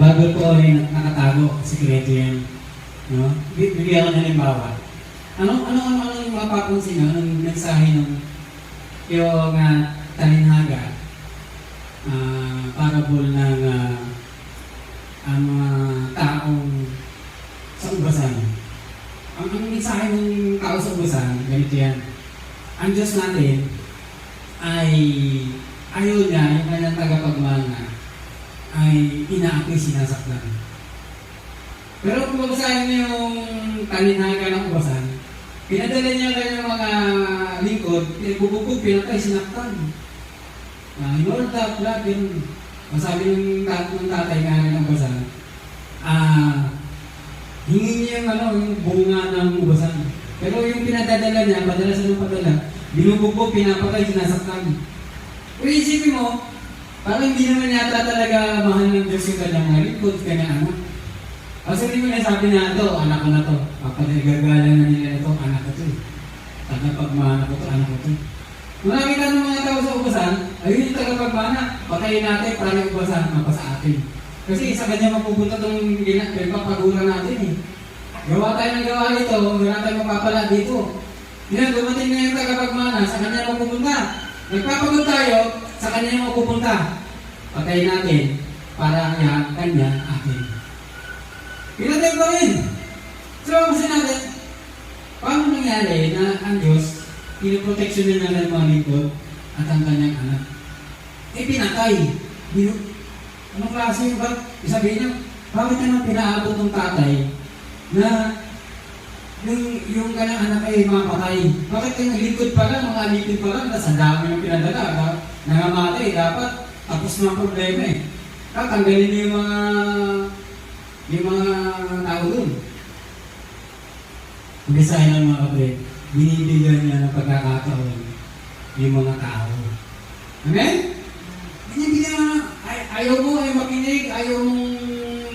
bago po ay nakatago, sikreto yan. No? Bibigyan ko ng halimbawa. Anong mapapansin nyo? Anong mensahe ng yung talinhaga? Parable ng ang mga taong sa ubasan. Ang mensahe ng tao sa ubasan, ganito yan. Ang Diyos natin ay ayaw niya, yung kanyang tagapagmana, ay inaapoy sinasaktan. Pero kung babasahin niyo yung talinhaga ng ubasan, pinadala niya kanyang mga lingkod, pinagbubugbog, pinatay, sinaktan. Lord that blood, yun. Masabi ng tatay nga ng ubasan, hingin niya yung bunga ng ubasan. Pero yung pinadadala niya, padala sa ng padala, binubugbog, pinapatay, sinasaktan. Kung isipin mo, parang hindi naman yata talaga mahal ng Diyos yung kanyang lingkod, kanyang anak. Kasi hindi mo na sabi na ito, anak ko na to. Papaligagalan na nila ito, anak ko to. Tagapagmana ko to, anak ko to. Kung nakita ng mga tao sa ubasan, ayun yung tagapagmana, patayin natin para yung ubasan mapasa atin. Kasi sa kanya mapupunta itong pagpapaguran natin eh. Gawa tayo ng gawa ito, wala tayong mapapala dito. Yan, dumating na yung tagapagmana, sa kanya mapupunta. Nagpapagod tayo, sa kanya mapupunta. Patayin natin para kanya atin. Pinatay pa rin. So, kasi natin, paano nangyari na ang Diyos, pinoproteksyon na ng mga lingkod at ang kanyang anak? Pinatay. Anong klase yun? Sabihin niyo, bakit naman pinaabot ng tatay na yung kanyang anak ay mapatay? Bakit yung lingkod pa lang, mga lingkod pa lang, ang dami yung pinadala, nangamatay, dapat tapos na ang problema eh. Tanggalin niyo yung mga tao doon. Bisahin ng mga kapatid, binibigyan niya ng pagkakataon yung mga tao. Amen? Binibigyan ayaw mo ay makinig, ayaw mong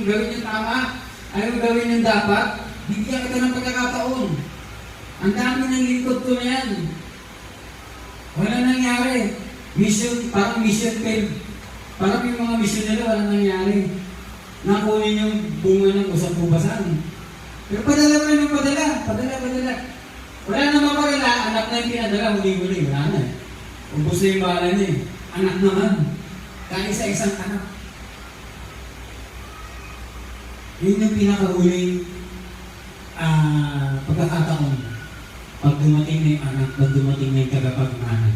gawin yung tama, ayaw mong gawin yung dapat, bigyan kita ng pagkakataon. Ang dami ng lingkod ko na yan. Wala nangyari. Mission, parang mission failed. Parang yung mga mission nila, walang nangyari. Nakunin yung bunga ng usap ubasan. Pero padala pa rin yung padala. Wala naman pala, anak na yung pinadala, huli-huli, wala na. Ubus na yung bahala niya eh. Anak naman. Kahit sa isang anak. Yun yung pinakahuling pagkakataon. Pag dumating na yung anak, pag dumating na yung tagapagmana.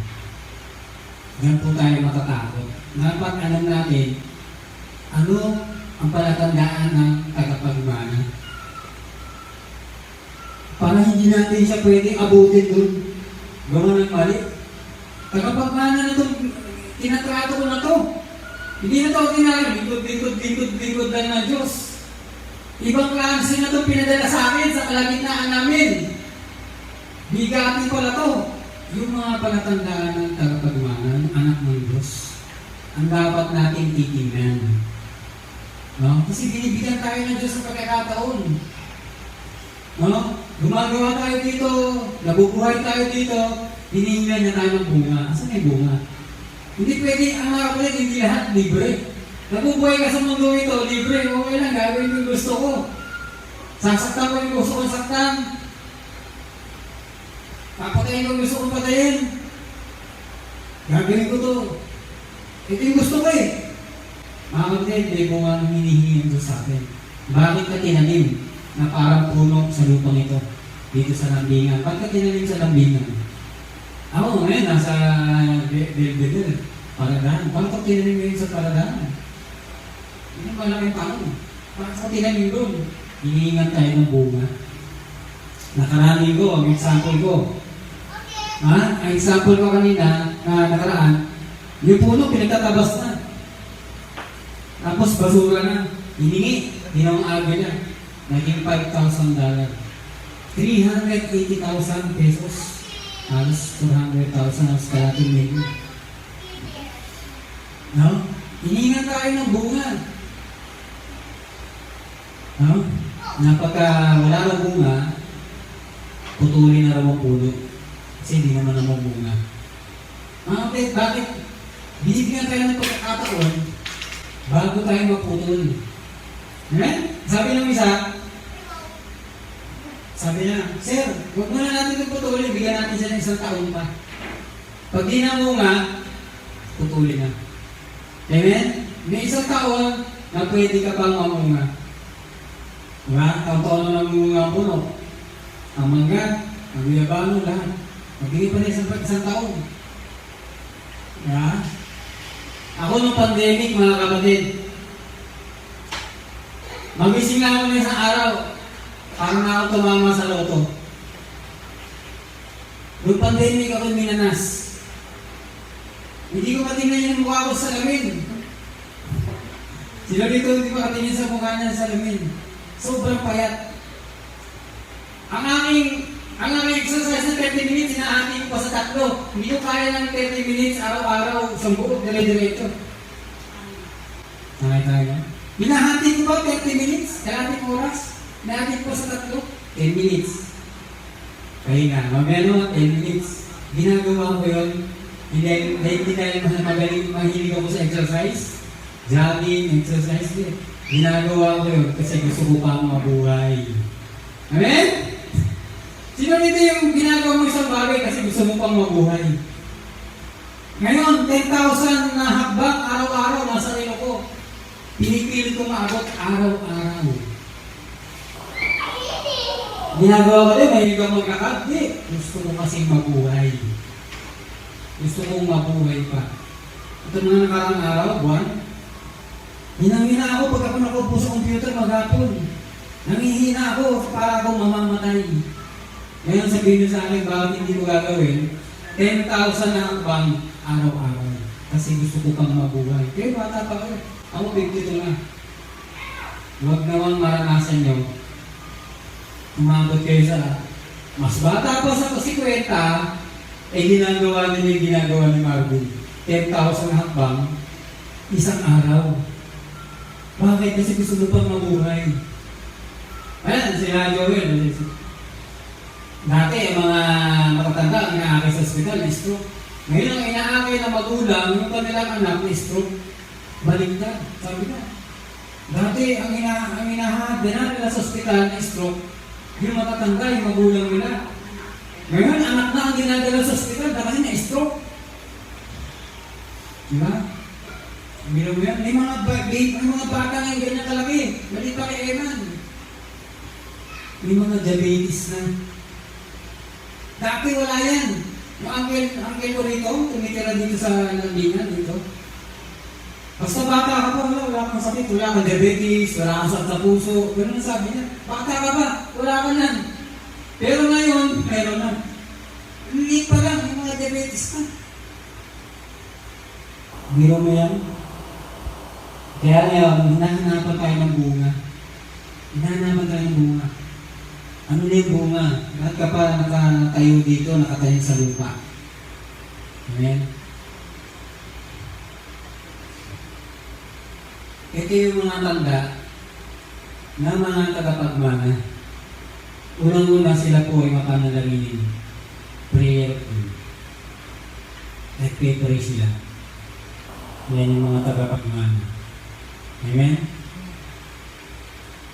Yan po tayo matatakot. Dapat alam natin, ano ang palatandaan ng tagapagmana. Para hindi natin siya pwedeng abutin doon. Gawa ng mali. Tagapagmana na ito, tinatrato ko na ito. Hindi na ito ordinary. Likod lang ng Diyos. Ibang klase na ito pinadala sa akin sa kalagitnaan namin. Bigatin ko na ito. Yung mga palatandaan ng tagapagmana, ng anak ng Diyos, ang dapat natin titingnan. No? Kasi binibigyan tayo ng Diyos sa pagkakataon. No? Gumagawa tayo dito, nabubuhay tayo dito, hinihingan niya tayo ng bunga. Asan yung bunga? Hindi pwede, ang mga kapatid, hindi lahat libre. Nabubuhay ka sa mundo ito, libre, okay lang, gagawin yung gusto ko. Sasaktan ko yung gusto kong saktan. Papatayin ko yung gusto kong patayin. Gagawin ko to. Ito yung gusto ko eh. Mga kapatid, may bunga ang hinihingi ito sa atin. Bakit ka tinanim na parang puno sa lupang ito? Dito sa lambingan. Bakit ka tinanim sa lambingan? Ako ngayon, nasa Belvedere, Paradahan. Bakit ka tinanim ngayon sa Paradahan? Yun ang malaking tanong. Bakit ka tinanim doon? Hinihingan tayo ng bunga. Nakaraan ko, ang example ko. Ang example ko kanina, na nakaraan, yung puno, pinagtatabas na. Tapos basura na. Hiningi, ginawang aga niya. Naging $5,000. 380,000 pesos. Halos 400,000 ang kalating million. No? Hiningan tayo ng bunga. No? Napagka wala na bunga, putulin na raw ang puno. Kasi hindi naman naman bunga. Bakit? Binibigyan tayo ng pagkakataon bago tayo maputol. Amen? Sabi ng isa, sabi niya, Sir, huwag muna natin itong putulin, bigyan natin siya ng isang taon pa. Pag di namunga, putulin na. Amen? May isang taon na pwede ka pang mamunga. Diba? Taon-taon na namunga ang puno. Ang mangga, ang bilabano, lahat. Magbigay pa na isang taon. Diba? Ako nung pandemic, mga kapatid, magising na ako ng isang araw, parang na ako tumama sa loto. Nung pandemic ako minanas. Hindi ko patingnan yung mukha ko sa salamin. Sila dito hindi ko patingin sa mukha niya sa salamin. Sobrang payat. Ang aming exercise na 30 minutes, hinahati ko pa sa 3. Hindi ko kaya ng 30 minutes araw-araw, isang buo, dire-diretso. Nakita tayo. Hinahati ko pa 30 minutes, kalating oras. Hinahati ko pa sa 3, 10 minutes. Kaya nga, mamaya 10 minutes. Ginagawa ko yun. Hindi dahil magaling, mahilig ako sa exercise. Jogging, exercise din. Ginagawa ko yun kasi gusto ko pang mabuhay. Amen? Sino dito yung ginagawa mo isang bagay kasi gusto mo pang mabuhay? Ngayon, 10,000 na hakbang araw-araw nasa relo ko. Pinipilit ko maabot araw-araw. Ginagawa ko din, mahilig ako magkakad. Gusto ko kasing mabuhay. Gusto kong mabuhay pa. Ito mga nakarang araw, buwan. Hinangina ako pag ako nakaupo sa computer maghapon. Nangihina ako para akong mamamatay. Ngayon sabihin niyo sa akin, bakit hindi mo gagawin? 10,000 na hakbang araw-araw. Kasi gusto ko pang mabuhay. Kaya bata pa ako. Ako 52 na. Huwag nawang maranasan niyo. Umabot kayo sa mas bata pa sa 50, ginagawa niyo yung ginagawa ni Marvin. 10,000 hakbang, isang araw. Bakit? Kasi gusto mo pang mabuhay. Ayan, sila Joel. Dati, ang mga matatanda ang inaakay sa ospital, stroke. Ngayon ang inaakay na magulang, yung kanilang anak na stroke. Baligtad, sabi na. Dati, ang dinala nila sa ospital na stroke, yung matatanda, yung magulang nila. Ngayon, anak na ang dinadala sa ospital kasi na-stroke. Diba? Biro mo yan? May mga bata na yung ganyan kalaki. Mali pa kay Eman. May mga diabetes na. Dati wala yan. Yung uncle ko rito, tumitira dito sa Lambingan, dito. Basta bata ka pa, wala kang sakit, wala kang diabetes, wala kang sakit sa puso. Ganun ang sabi niya. Bata ka pa, wala ka nan. Pero ngayon, meron na. Hindi pa lang, yung mga diabetes na. Biro mo yan? Kaya ngayon, hinahanapan tayo ng bunga. Hinahanapan tayo ng bunga. Ano na yung bunga? Bakit ka pa nakatayo dito, nakatayo sa lupa? Amen? Ito yung mga tanda na mga tagapagmana. Unang-una sila po ay mapanalangin. Prayer. Nagpe-pray sila. Yan yung mga tagapagmana. Amen?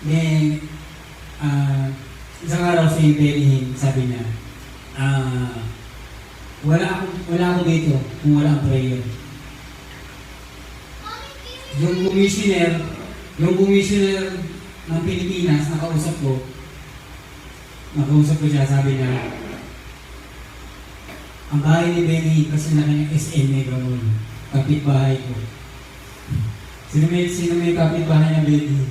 Then, isang araw si Benny, sabi niya, wala ako dito kung wala ang prayer. Yung commissioner ng Pilipinas, nakausap ko siya, sabi niya, ang bahay ni Benny kasi na kanyang SM Negramon, kapitbahay ko. Sino may kapitbahay na Benny?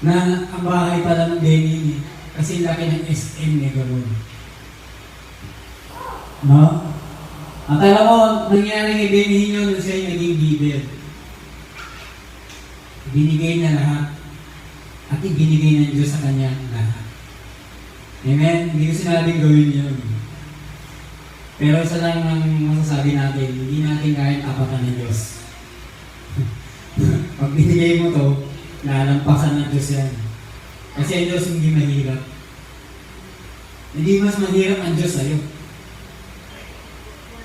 Na ang bahay pala ng Benny kasi laki ng SM Negramon. No? At alam mo, nangyari kay Benny yun nung siya naging giver. Binigay niya lahat. At ibinigay ng Diyos sa kanya lahat. Amen? Hindi ko sinabing gawin yun. Pero isa lang ang masasabi natin, hindi natin kahit apatan ng Diyos. Pag binigay mo to, lalampasan ng Diyos yan. Kasi ang Diyos hindi mahirap. Hindi mas mahirap ang Diyos sa'yo.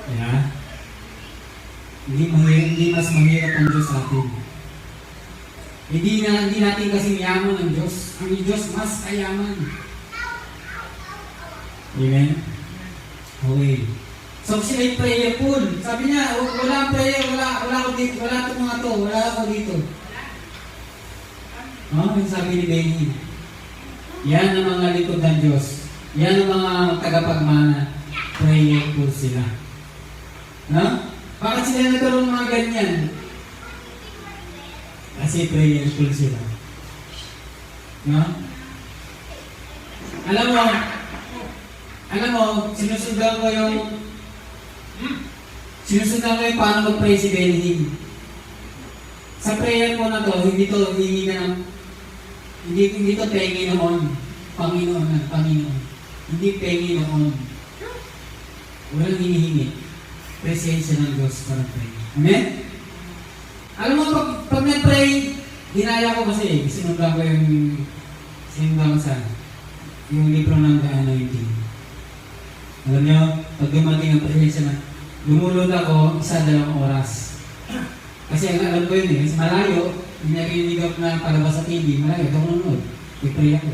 Yeah? Hindi mas mahirap ang Diyos sa atin. Hindi natin kasi yaman ng Diyos. Ang Diyos mas kayaman. Amen? Okay. So sila'y prayerful. Sabi niya, wala prayer, wala ako dito, wala itong mga to, wala ako dito. Yung sabi ni Benny, yan ang mga likod ng Diyos. Yan ang mga tagapagmana. Prayerful sila. No? Bakit sila nagkaroon ng mga ganyan? Kasi prayerful sila. No? Alam mo, sinusundan ko yung paano mag-pray si Benny. Sa prayer mo na to, hindi to pengi noon. Panginoon. Hindi pengi noon. Walang hinihingi. Presensya ng Diyos para pray. Amen? Alam mo, pag nag-pray, ginaya ko kasi, sinundan ko yung libro ng The Anointing. Alam niyo, pag dumating ang presensya na, lumulod ako 1-2 oras. Kasi ang alam ko yun eh, malayo, narinig ako na palabas sa TV, malayo, ito ko nanood. I-pray ako.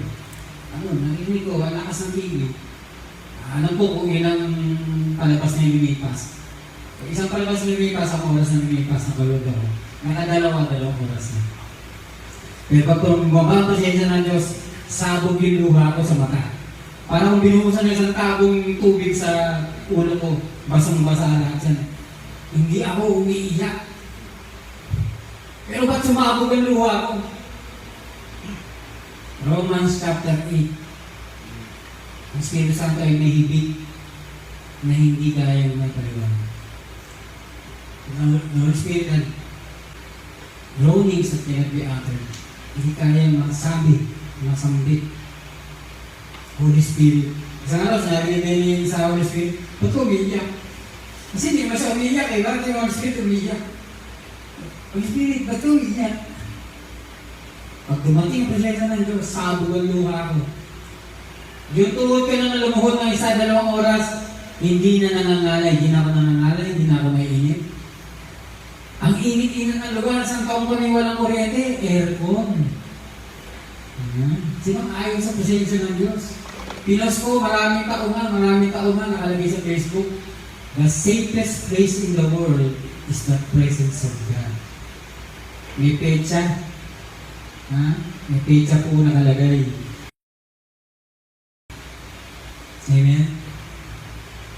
Narinig ko, ang lakas ng TV. Alam ko kung ilang palabas na yung lumipas. Isang palabas na lumipas, ang oras na lumipas, nakalod ako. Nakadalawa oras na. Pero pag bumaba ang presensya ng Diyos, sabog yung luha ko sa mata. Parang binuhusan ng isang tabong tubig sa ulo ko, basang-basa lahat yan. Hindi ako umiiyak. Pero ba't sumabog ang luha ko? Romans chapter 8. Ang Espiritu Santo ay nahibig na hindi kayang magpaliwanag. The Holy Spirit had groanings that cannot be uttered. Hindi kayang masabi, masambit. Holy Spirit. Isang araw, sinabi ni sa Holy Spirit, ba't ko umiiyak? Kasi hindi naman siya umiiyak eh. Bakit yung Holy Spirit umiiyak? Holy Spirit, ba't ko umiiyak? Pag dumating ang presensya ng Diyos, sabog ang luha ko. Yung tuhod ko na lumuhod ng 1-2 oras, hindi na nangangalay. Hindi na ako nangangalay, hindi na ako maiinit. Ang init-init ng lugar, saan taong kami walang kuryente? Aircon. Sinong ayaw sa presensya ng Diyos? Pinos ko, maraming taon na nakalagay sa Facebook. The safest place in the world is the presence of God. May petsa. May petsa po nakalagay. Amen?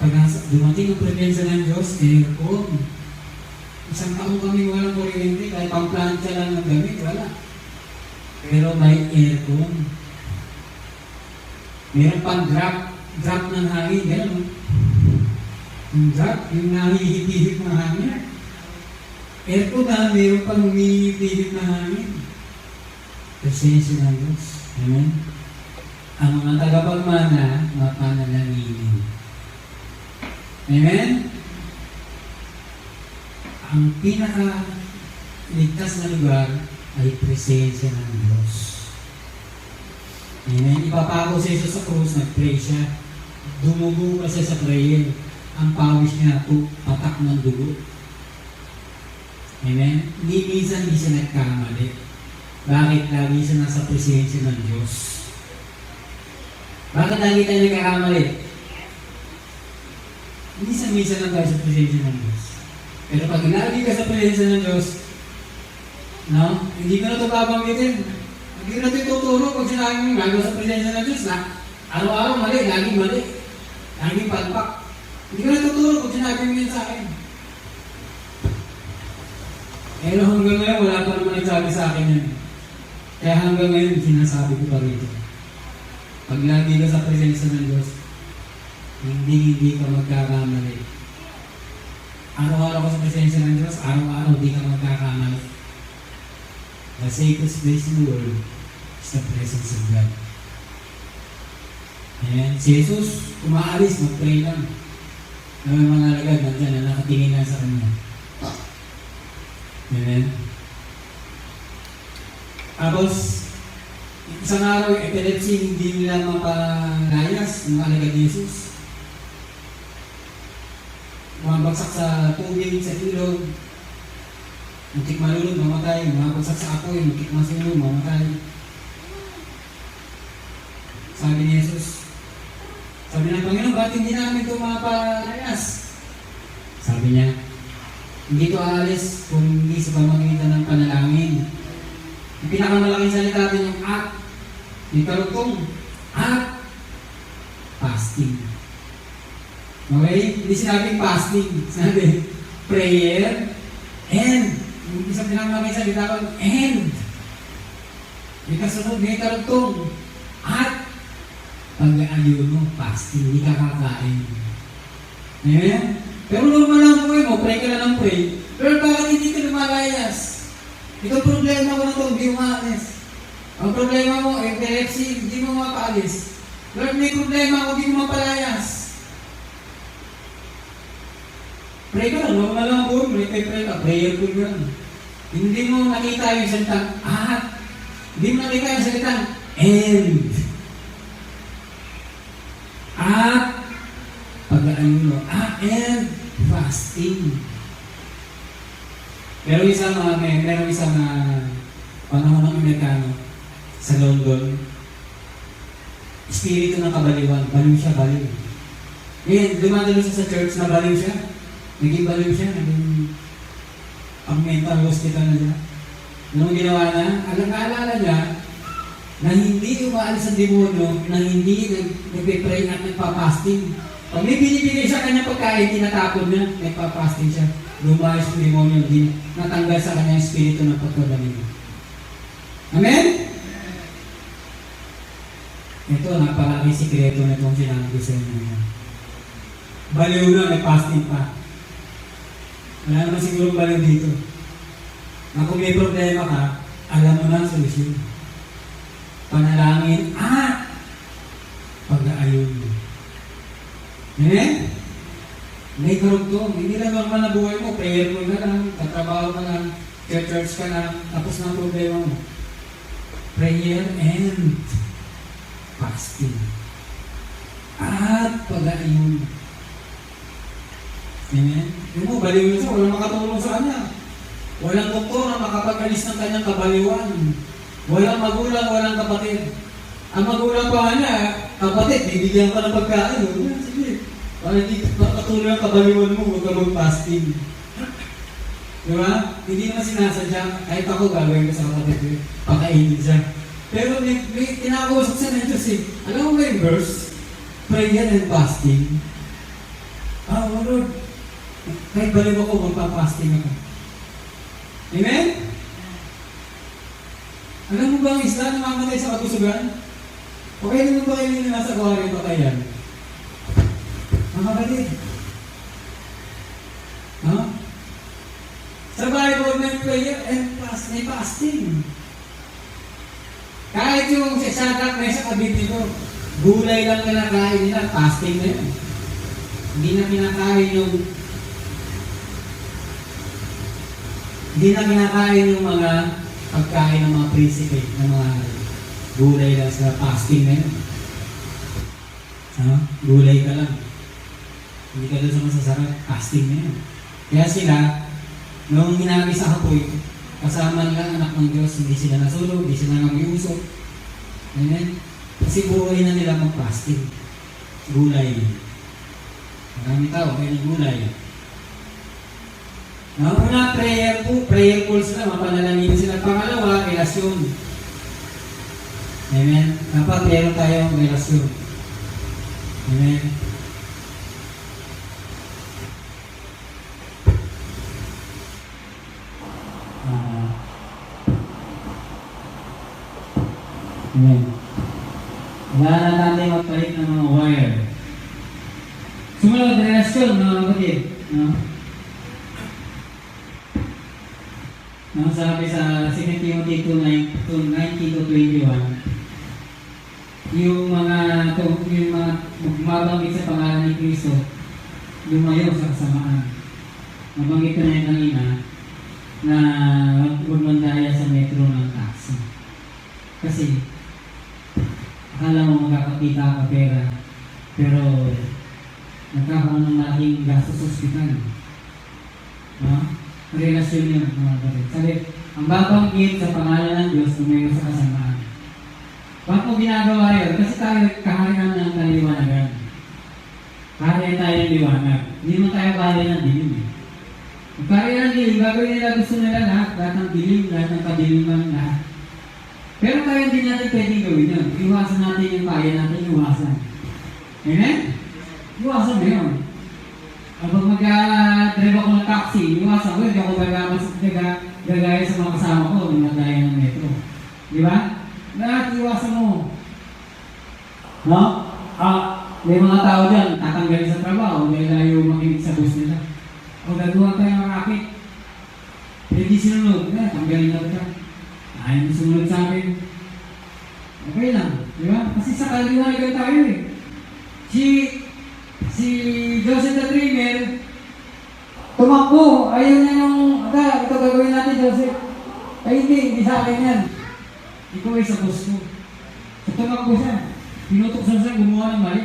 Pag dumating ang presensya ng Diyos, aircon. Isang taon kami walang kuryente, kahit pang-plancha lang ng gamit, wala. Pero may aircon. Meron pang drop ng hangin, gano'n. Yung drop, yung nahihipihip ng hangin. Aircon na, meron pang humihipihip ng hangin. Presensya ng Diyos. Amen? Ang mga tagapagmana, mapanalanginin. Amen? Ang pinaka-ligtas na lugar ay presensya ng Diyos. Amen? Ipapako si Jesus sa krus, nag-pray siya. Dumugo kasi sa prayer. Ang pawis niya, patak ng dugo. Amen? Hindi minsan siya nagkamali. Bakit lagi siya nasa presensya ng Diyos? Bakit lagi tayo nagkakamali? Hindi sa minsan lang tayo sa presensya ng Diyos. Pero pag lagi ka sa presensya ng Diyos, no? Hindi ko na ito babanggitin. Hindi ko na ito ituturo pag sinabi mo gagawa sa presensya ng Diyos na araw-araw mali, laging palpak. Hindi ko na ituturo pag sinabi mo yun sa akin. Pero hanggang ngayon, wala pa naman nagsabi sa akin yun. Kaya hanggang ngayon, sinasabi ko pa rito. Pag lagi ka sa presensya ng Diyos, hindi ka magkakamali. Araw-araw ka sa presensya ng Diyos, araw-araw hindi ka magkakamali. The safest place in the world is the presence of God. Ayan. Si Jesus, umaalis, mag-pray lang. May mga alagad nandiyan na nakatingin lang sa kanya. Amen. Tapos, isang araw, epilepsy, hindi nila mapalayas ng alagad ni Jesus. Bumabagsak sa tubig, sa ilog. Muntik malulog, mamatay. Mapagsak sa apoy, muntik masunog, mamatay. Sabi ni Jesus, sabi ng Panginoon, ba't hindi namin ito mapalayas? Sabi niya, hindi ito aalis kung hindi sa pamamagitan ng panalangin. Yung pinakamalaking salita natin yung act, yung karugtong, act, fasting. Okay? Hindi sinabing fasting, sinabi prayer, and. Yung isang pinakamalaking salita ko, and. May kasunod, may karugtong, at pag-ayun mo, fasting, hindi ka kakain. Amen? Pero normal lang po mo, pray ka lang ng pray. Pero bakit hindi ka lumalayas? Ito problema ko na ito, hindi umalis. Ang problema mo, epilepsy, hindi mo mapaalis. Lord, may problema ako, hindi mo mapalayas. Pray ka lang, normal lang po, pray ka, prayer ko yan. Hindi mo nakita yung salitang at, hindi mo nakita yung salitang and. At pag-ayun mo, and fasting. Meron isang panahon ng Amerikano sa London, espiritu ng kabaliwan, baliw siya, baliw. Ngayon, dumadalo siya sa church na baliw siya, naging baliw siya, naging ang mental hospital na siya. Anong ginawa na? Alang-alala niya, na hindi umaalis ang demonyo, na hindi nagpe-pray at nagpa-fasting. Pag may binibigay sa kanya pagkain, tinatapon niya, nagpa-fasting siya. Lumayas yung demonyo, natanggal sa kanya yung espiritu ng pagkabaliw. Amen? Ito, napalaking sikreto na itong sinabi sa inyo. Baliw na, may fasting pa. Wala naman sigurong baliw dito. Na kung may problema ka, alam mo na ang solusyon. Panalangin at pag-aayon mo. Amen? May karugtong. Hindi lang normal na buhay mo. Prayer mo na lang, tatrabaho ka lang, church ka lang, tapos na ang problema mo. Prayer and fasting. At pag-aayon mo. Amen? Yung mo, baliw yun siya, walang makatulong sa kanya. Walang doktor na makapag-alis ng kanyang kabaliwan. Walang magulang, walang kapatid. Ang magulang pa niya, kapatid, bibigyan ka ng pagkain. Sige, para hindi makatulong ang kabaliwan mo, huwag ka mag-fasting. Diba? Hindi naman sinasadya, kahit ako gagawin ko sa kapatid ko, pakainin siya. Pero may kinakausap siya ng Diyos eh. Alam mo ba yung verse? Prayer and fasting. Lord, kahit baliw ako, magpa-fasting ako. Amen? Alam mo ba ang isla namamatay sa katusugan? Okay naman ba kayo yung nasa aquarium patayan? Mga kapatid. Sa Bible, may prayer and fasting. Kahit yung sa Shadrach, may sa Abednego, gulay lang kinakain nila, fasting na yun. Hindi na kinakain yung mga pagkain ng mga prinsipe, ng mga gulay lang sa fasting na yun. Gulay ka lang. Hindi ka doon sa masasarap, fasting na yun. Kaya sila, nung hinabi sa apoy, kasama nila anak ng Diyos, hindi sila nasulog, hindi sila nag-iusok. Amen? Kasi buhay na nila mag-fasting. Gulay. Marami tao, may gulay. Una, prayerful sila, mapanalangin sila. Pangalawa, relasyon. Amen? Dapat meron tayong relasyon. Amen? Amen. Wala na natin magpalit ng mga wire. Sumunod, relasyon, mga kapatid. Ang sabi sa 2 Timothy 2:19-21, yung mga mabanggit sa pangalan ni Kristo, lumayo sa kasamaan. Mabanggit ko na yung kanina na huwag mandaya sa metro ng taxi. Kasi akala mo magkakapita ka pera, pero nagkakaroon ng malaking gastos sa ospital. relasyon yun, mga kapatid. Sabi, ang babanggit sa pangalan ng Diyos tumayo sa kasamaan. Bakit mo ginagawa yun? Kasi tayo kaharian ng kaliwanagan. Kaharian tayo ng liwanag. Hindi mo tayo kaharian ng dilim eh. Ang kaharian ng dilim, gagawin nila gusto nila lahat ng dilim, lahat ng kadiliman, lahat. Pero tayo hindi natin pwedeng gawin yun. Iwasan natin yung kaya natin, iwasan. Amen? Iwasan mo yun. Kapag mag-drive ako ng taxi, iwasan ko, hindi ako gagaya sa mga kasama ko nung nagaya ng metro. Di ba? Lahat iwasan mo. No? May mga tao dyan, tatanggalin sa trabaho dahil ayaw makinig sa boss nila. O gagawa tayo ng racket. Hindi sinunod. Tanggalin na ka. Ayaw mo sumunod sa akin. Okay lang. Di ba? Kasi sa kaliwanagan tayo eh. Si Joseph the Dreamer, tumakbo. Ayaw niya nung, ito gagawin natin, Joseph. Ay hindi sa akin yan. Ikaw ay sa boss ko. So tumakbo siya. Pinutuksan siya, gumawa ng mali.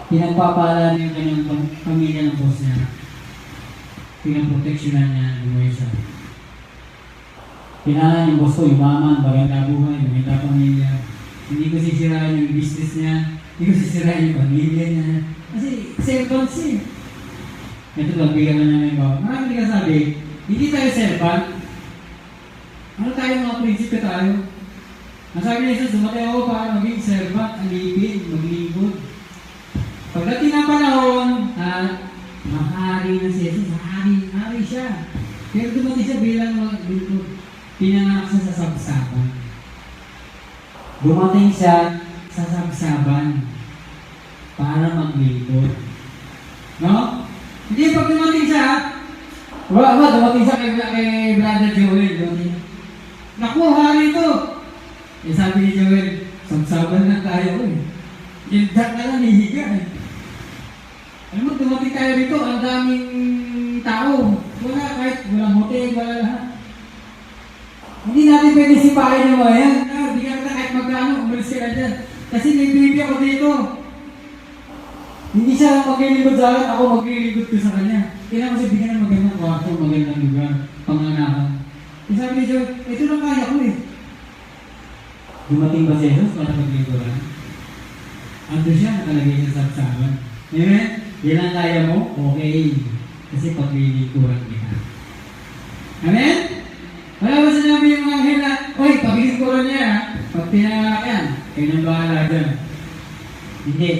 Pinagpapala niya yung kanyang pamilya ng boss niya. Pinagproteksyonan niya, gumawa siya. Kailangan yung boss ko, yumaman, maganda buhay, maganda pamilya. Hindi ko sisirain yung business niya, hindi ko sisirain yung pamilya niya. Kasi servant siya. Ito lang, bigyan na namin ba? Marami ka sabi, hindi tayo servant. Ano tayo mga prinsipe tayo? Ang sabi ni Jesus, dumatay ako para maging servant, alipin, maglingkod. Pagdating ng panahon, mahari na si Jesus, hari siya. Pero dumating siya bilang maglingkod. Pinanganak siya sa sabsaban. Dumating siya sa sabsaban para maglingkod. No? Hindi pag dumating siya, dumating siya kay Brother Joel. Naku, hari ito! Eh sabi ni Joel, sabsaban na tayo eh. Yundak na lang, hihiga eh. Alam mo, dumating tayo rito, ang daming tao. Wala, kahit walang hotel, wala lahat. Hindi natin pwede sipahin yung mga yan. Bigyan kita kahit magkano, umalis ka na dyan. Kasi may baby ako dito. Hindi siya maglilingkod sa akin, ako maglilingkod ko sa kanya. Kailangan kasi bigyan ng magandang kwarto, magandang lugar, panganakan. E sabi ni Joel, ito lang kaya ko eh. Dumating ba si Jesus para maglingkuran? Ando siya, nakalagay sa sabsaban. Amen? Yan ang kaya mo? Okay. Kasi paglilingkuran kita. Amen? Wala ba sinabi yung mga hila? Oy, paglilingkuran niya ha? Pag pinanganak yan, kayo nang bahala dyan. Hindi.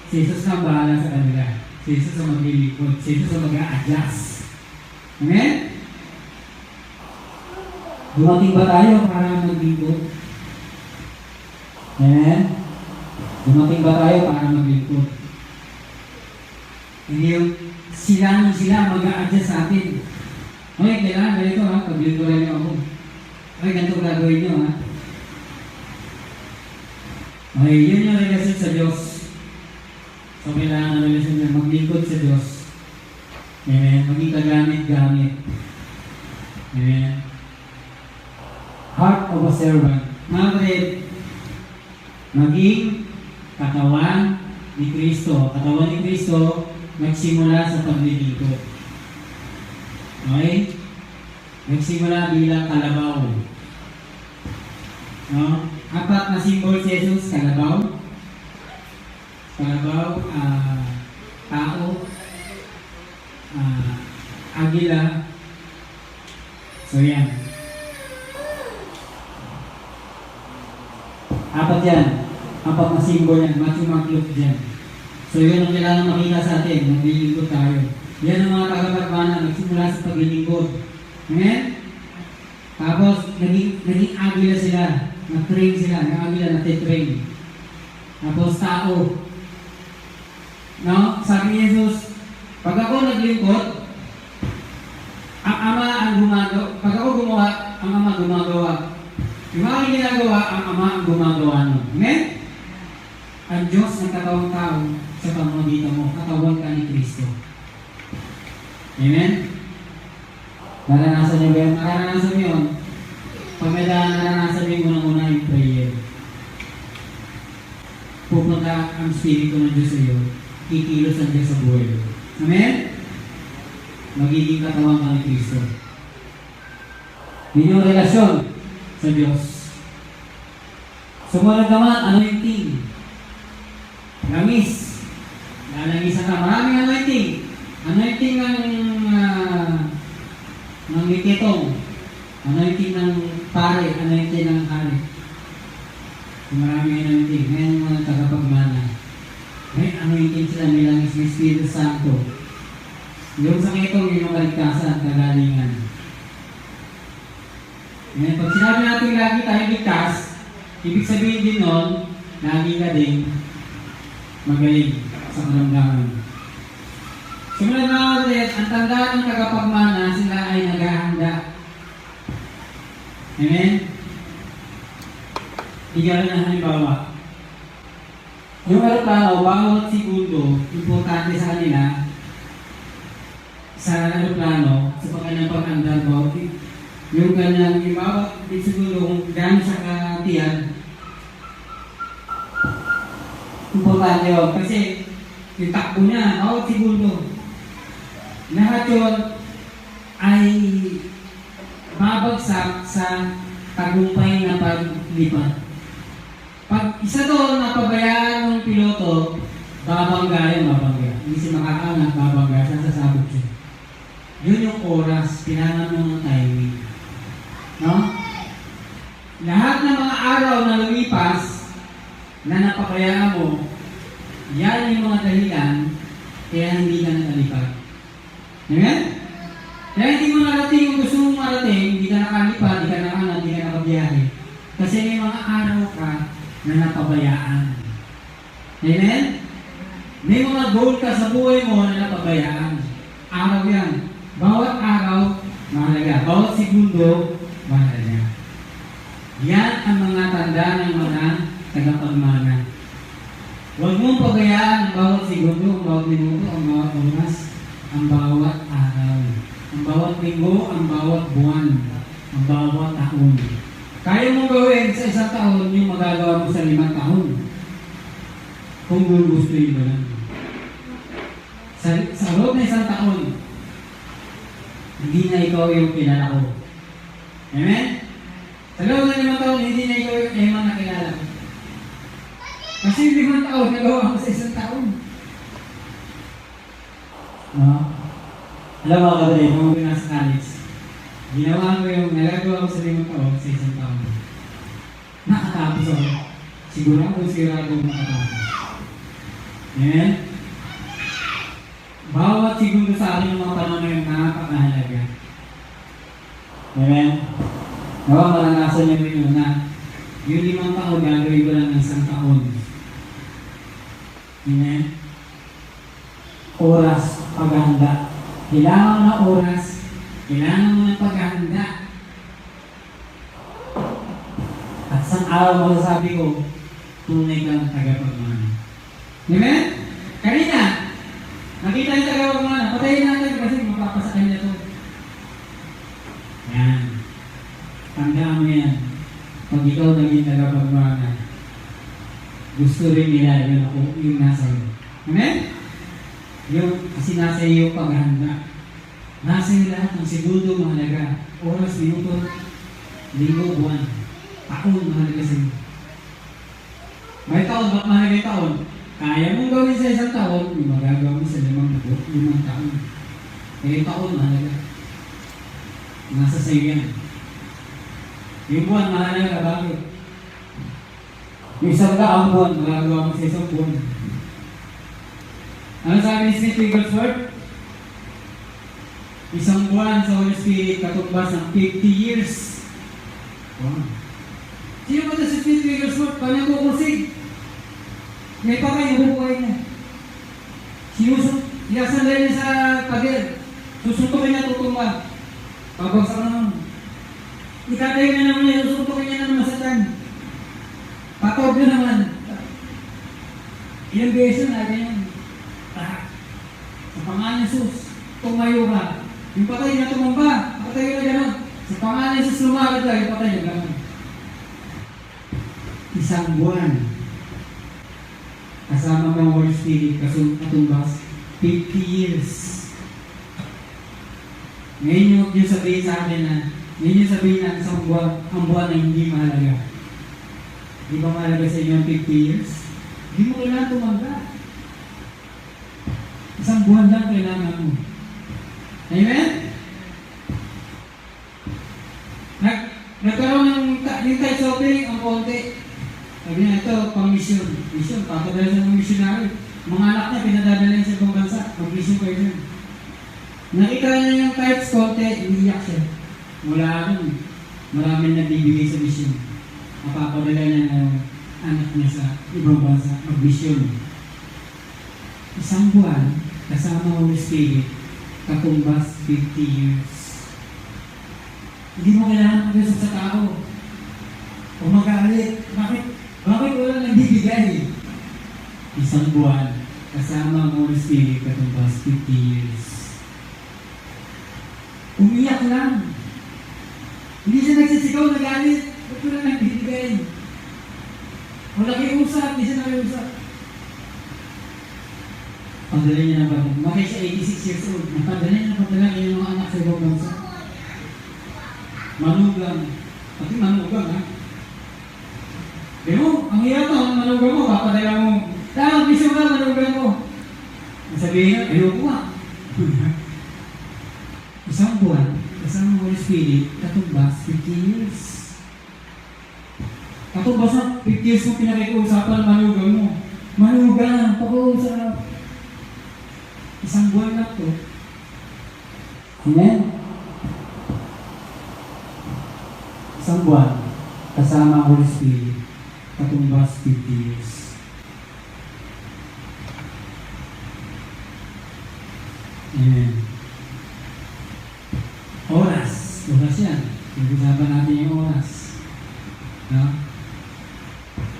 Si Jesus ang bahala sa kanila. Si Jesus ang maglilingkod. Si Jesus ang mag-a-adjust. Amen? Dumating ba tayo para maglingkod? Amen? Dumating ba tayo para maglingkod? Hindi yung sila mag-a-adjust sa atin. Okay, kailangan ganito ha, paglingkuran niyo ako. Okay, ganito gagawin niyo ha. Okay, yun yung relasyon sa Diyos. So, kailangan ng relasyon niya, maglingkod sa Diyos. Amen? Maging kagamit-gamit. Amen? Heart of a servant. Mga kapatid, maging katawan ni Kristo. Katawan ni Kristo, nagsimula sa paglilingkod. Okay? Nagsimula bilang kalabaw. No? Apat na symbol si Jesus, kalabaw. Kalabaw, tao, agila. So yan. Apat yan. Apat na symbol yan. Matthew, Mark, Luke dyan. So yun ang kailangan makita sa atin. Naglilingkod tayo. Yan ang mga tagapagmana. Nagsimula sa paglilingkod. Amen? Tapos, naging agila sila. Nag-train sila. Yung agila nati-train. Tapos, tao. No? Sabi ni Jesus, pag ako naglingkod, ang ama ang gumagawa. Pag ako gumawa, ang ama gumagawa. Yung mga ginagawa, ang ama ang gumagawa nun. Amen? Ang Diyos ng katawang tao sa pamamagitan mo, katawan ka ni Kristo. Amen? Naranasan niyo ba yun? Naranasan niyo yun? Pag may naranasan niyo yung unang-una yung prayer. Pupunta ang Espiritu ng Diyos sa iyo, kikilos ang Diyos sa buhay. Amen? magiging katawan ka ni Kristo. Yun yung relasyon sa Diyos. Sumunod naman, anointing. Langis. Lalangisan ka. Maraming anointing. Anointing ng mikitong. Anointing ng pare. Anointing ng hari. Maraming anointing. Ngayon yung mga tagapagmana. May anointing sila, may langis, may Espiritu Santo. Yung sa kitong yung kaligtasan, kagalingan. Ngayon, pag sinabi natin lagi tayo ligtas, ibig sabihin din nun, lagi ka din magaling sa karamdaman. Sumunod na ulit, ang tandaan ng tagapagmana, sila ay naghahanda. Amen? Bigyan na halimbawa. Yung aeroplano, bawat segundo, importante sa kanila, sa aeroplano, sa kanilang pag-andar, yung kanilang bawat segundo, kung gano'n siya katiyan, importante yun. Kasi, yung takbo niya, bawat segundo, lahat yun ay babagsak sa tagumpay na paglipat. Pag isa doon napabayaan ng piloto, babangga yan, babangga. Hindi siya makakaangat, babangga, sasasabot siya. Yun yung oras, kailangan mo ng timing. No? Lahat ng mga araw na lumipas, na napabayaan mo, yan yung mga dahilan, kaya hindi ka nakalipad. Amen? Kaya hindi mo narating yung gusto mong marating, hindi ka nakalipad, hindi ka nakaangat, hindi ka nakabiyahe. Kasi may mga araw ka, na napabayaan. Amen? May mga goal ka sa buhay mo na napabayaan. Araw yan. Bawat araw, mahalaga. Bawat segundo, mahalaga. Yan ang mga tanda ng mga tagapagmana. Huwag mong pabayaan ang bawat segundo, ang bawat minuto, ang bawat oras, ang bawat araw. Ang bawat linggo, ang bawat buwan, ang bawat taon. Kaya mong gawin sa isang taon yung magagawa mo sa 5 taon. Kung gugustuhin mo lang. Sa loob na isang taon, hindi na ikaw yung kilala ko. Amen? Sa loob na 5 taon, hindi na ikaw yung Emma na kilala ko. Kasi 5 taon, nagawa mo sa isang taon. Alam mo ka rin, nung nasa college, ginawa ko yung nagagawa ko sa 5 taon sa isang taon. Nakatapos ako. Sigurado makatapos. Amen? Bawat segundo sa akin ng mga panahon na yung napakahalaga. Amen? Nawa, malanasan niyo rin yun na yung 5 taon, gagawin ko lang ng 1 taon. Amen? Oras, paghahanda. Kailangan mo na oras, kailangan mo ng paghahanda. At sa araw masasabi ko, tunay kang tagapagmana. Amen? Kanina, nakita yung tagapagmana, patayin natin kasi mapapasakay na ito. Yan. Tandaan mo yan. Pag ikaw naging tagapagmana, gusto rin nila yun ako, yung nasa iyo. Amen? Yung kasi nasa iyo paghahanda. Nasa iyo lahat ng segundo mahalaga. Oras, minuto, linggo, buwan. Taon mahalaga sa iyo. May taon, ba't mahalaga yung taon? Kaya mong gawin sa isang taon, yung magagawa mo sa 5 taon. Kaya yung taon mahalaga. Nasa sa iyo yan. Yung buwan mahalaga, bakit? Yung 100 buwan, magagawa mo sa isang buwan. Ano sabi ni Smith Wigglesworth? Isang buwan sa Holy Spirit katumbas ng 50 years. Wow. Sino ba ito si Smith Wigglesworth? Paano kukusig? May pa kayo, bubuhay niya. Sinasandal niya sa pader. Susuntukin niya tutumba. Pabagsak naman. Itatayo na naman niya, susuntukin niya na naman sa tiyan. Patawag na naman. Ilang beses na ganyan. Sa pangalan ni Jesus, tumayo ka. Yung patay na tumamba, patay na gano'n. Sa pangalan ni Jesus, lumakad ka, yung patay na gano'n. Isang buwan. Kasama ng Holy Spirit, katumbas, 50 years. Ngayon yung sabihin sa akin na, ngayon yung sabihin na isang buwan, ang buwan na hindi mahalaga. Di ba mahalaga sa inyo ang 50 years? Hindi mo kailangan tumangga. Isang buwan lang kailangan mo. Amen? Nagkaroon ng tithe offering ang konti. Sabi niya, ito, pang mission. Mission, papadala sa mga missionary. Mga anak niya, pinadadala niya sa ibang bansa. Mag-mission kayo dyan. Nakita niya yung tithes konti, iniyak siya. Mula rin, maraming nagbibigay sa mission. Mapapadala niya ng anak niya sa ibang bansa. Mag-mission. Isang buwan, kasama Holy Spirit, katumbas 50 years. Hindi mo kailangan mag-usap sa tao. O magalit. Bakit wala nagbibigay? Isang buwan, kasama ang Holy Spirit, katumbas 50 years. Umiyak lang. Hindi siya nagsisigaw, nagalit. Ba't wala nagbibigay? Wala kayo usap, hindi siya nakiusap. Padala niya na ba? Bakit siya 86 years old? Napadala niya na padala niya yung mga anak sa ibang bansa. Manugang. Pati manugang, ha? Pero, ang hirap na, manugang mo, papadala mo. Tama, bisyo ka, manugang mo. Sabihin nga, ayoko nga. Isang buwan, kasama Holy Spirit, katumbas 50 years. Katumbas na 50 years mo pinakikiusapan manugang mo. Manugang, pag-uusap. Isang buwan lang to. Amen? Isang buwan, kasama Holy Spirit, katumbas 50 years. Amen. Oras. Oras yan. Pag-usapan natin yung oras. No?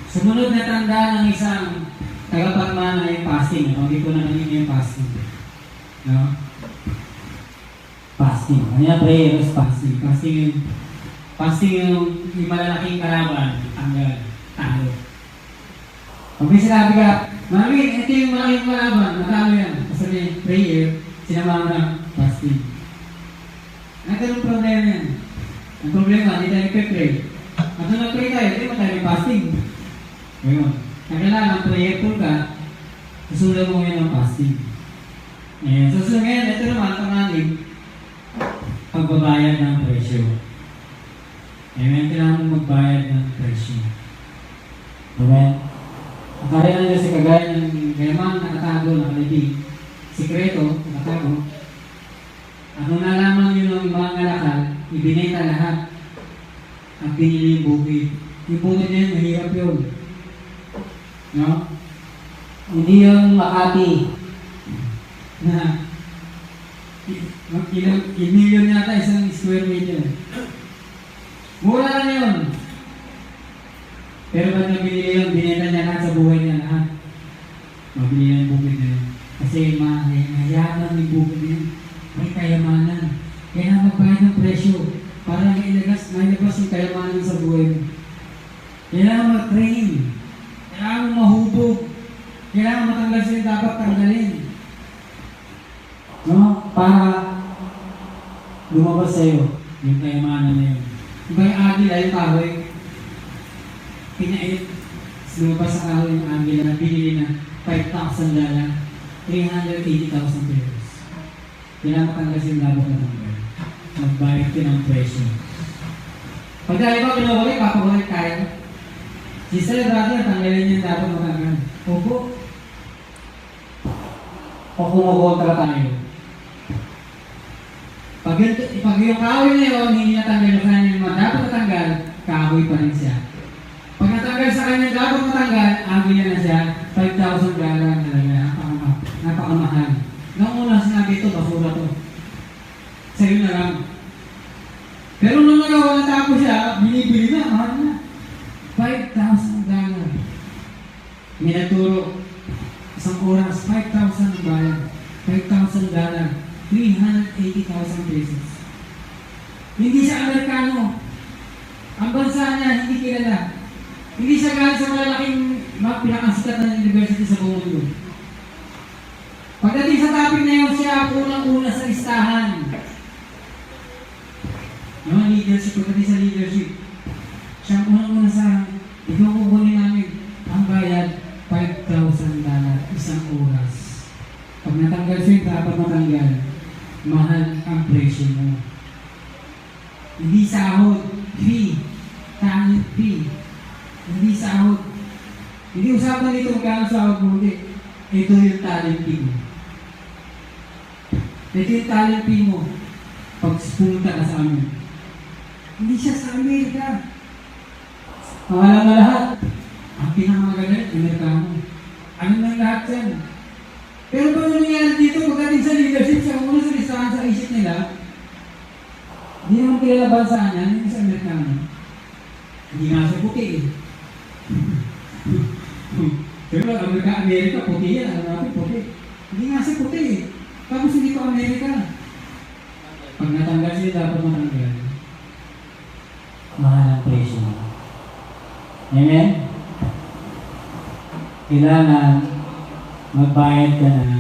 Sumunod na tanda ng isang tagapagmana yung fasting. Hindi ko na kanina yung fasting. No? Fasting. Kanya prayer is fasting. Fasting yung malalaking kalaban. Talo. Pag may sinabi ka, Marvin, ito yung malaking kalaban. Matalo yan. Kasi prayer, sinamahan ng fasting. Nagkaroon problema yan. Ang problema, hindi tayo nagpe-pray. At nung nag-pray tayo, hindi mo tayo fasting. Ngayon, kailangan prayerful ka, susunod mo ngayon ng fasting. Ayan, susunod ngayon, ito naman, pangalim, pagbabayad ng presyo. Amen, kailangan mo magbayad ng presyo. Amen. Ang kaya na Diyos, kagaya ng gayaman, nakatago, nakalibig, sikreto, nakatago. At nung nalaman nyo ng mga ngalakal, ibinenta lahat at binili yung bukid. Yung bukid na yun, mahirap yun. No? Hindi yung Makati na million yata isang square meter. Mura lang yun. Pero ba't nabili yun, binenta niya lahat sa buhay niya lahat. Mabili niya yung bukid na yun. Kasi mayaman yung bukid na yun. May kayamanan. Kaya magbayad ng presyo para mailabas yung kayamanan sa buhay mo. Kailangan mag-train. Kailangan mahubog. Kailangan matanggal sila dapat tanggalin. No? Para lumabas sa'yo yung kayamanan na yun. Diba yung agila, yung kahoy? Pinait. Lumabas sa kahoy yung agila na binili na $5,000, $380,000 pesos. Kailangan matanggal sila dapat na tanggal. Magbayad ka ng presyo. Pag dahil ba pinawalik, papawalik tayo. Sister, brother, tanggalin niya dapat matanggal. Opo. O kumukontra tayo. Pag yung kahoy na yun, hindi natanggal yung kanya naman dapat matanggal, kahoy pa rin siya. Pag natanggal sa kanya dapat matanggal, agila na siya, $5,000 talaga. Napakamahal. Nung una sinabi ito, basura to. Sa'yo na lang. Pero nung nagawa na tapo siya, binibili na, mahal na. $5,000. May nagturo, isang oras, $5,000 bayad. $5,000, $380,000 pesos. Hindi siya Amerikano. Ang bansa niya, hindi kilala. Hindi siya galing sa malalaking pinakasikat na university sa buong mundo. Pagdating sa topic na yun, siya unang-una sa listahan. sahod. Fee. Talent fee. Hindi sahod. Hindi usapan dito magkano sahod mo. Hindi. Ito yung talent fee mo. Ito yung talent fee mo. Pag pumunta ka sa amin. Hindi siya sa Amerika. Ang alam na lahat. Ang pinakamagaling, Amerikano. Ano nang lahat yan? Pero pag nangyayari dito, pagdating sa leadership, sa una sa listahan sa isip nila, hindi naman kilala bansa niya, hindi sa Amerikano. Hindi nga siya puti eh. Pero Amerika, puti yan. Ano natin, puti. Hindi nga siya puti eh. Tapos hindi pa Amerika. Pag natanggal siya, dapat matanggal. Mahal ang presyo. Amen? Kailangan magbayad ka ng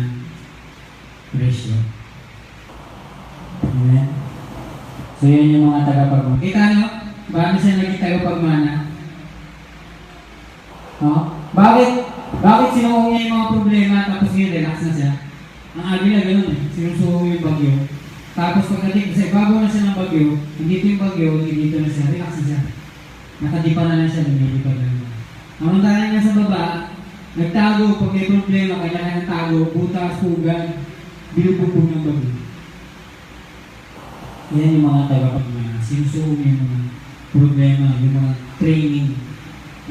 presyo. Amen? So yun yung mga tagapagmana. Kita nyo? Bakit siya naging tagapagmana? No? Bakit sinuong niya yung mga problema tapos ngayon relax na siya? Ang agila ganun eh. Sinusuong yung bagyo. Tapos pagdating sa ibabaw na siya ng bagyo, hindi ito yung bagyo, hindi dito na siya, relax na siya. Nakadipa na lang siya, lumilipa na lang. Ang tayo nga sa baba, nagtago, pag may problema, kailangan ng tago, butas, pugan, binubugbog ng bagyo. Yan yung mga tagapagmana. Sinusuong yung mga problema, yung mga training.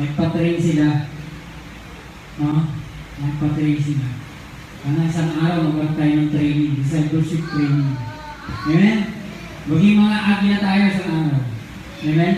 Nagpa-train sila. No? Nagpa-train sila. Kaya isang araw, magkaroon tayo ng training, discipleship training. Amen? Maging mga agi na tayo sa araw. Amen?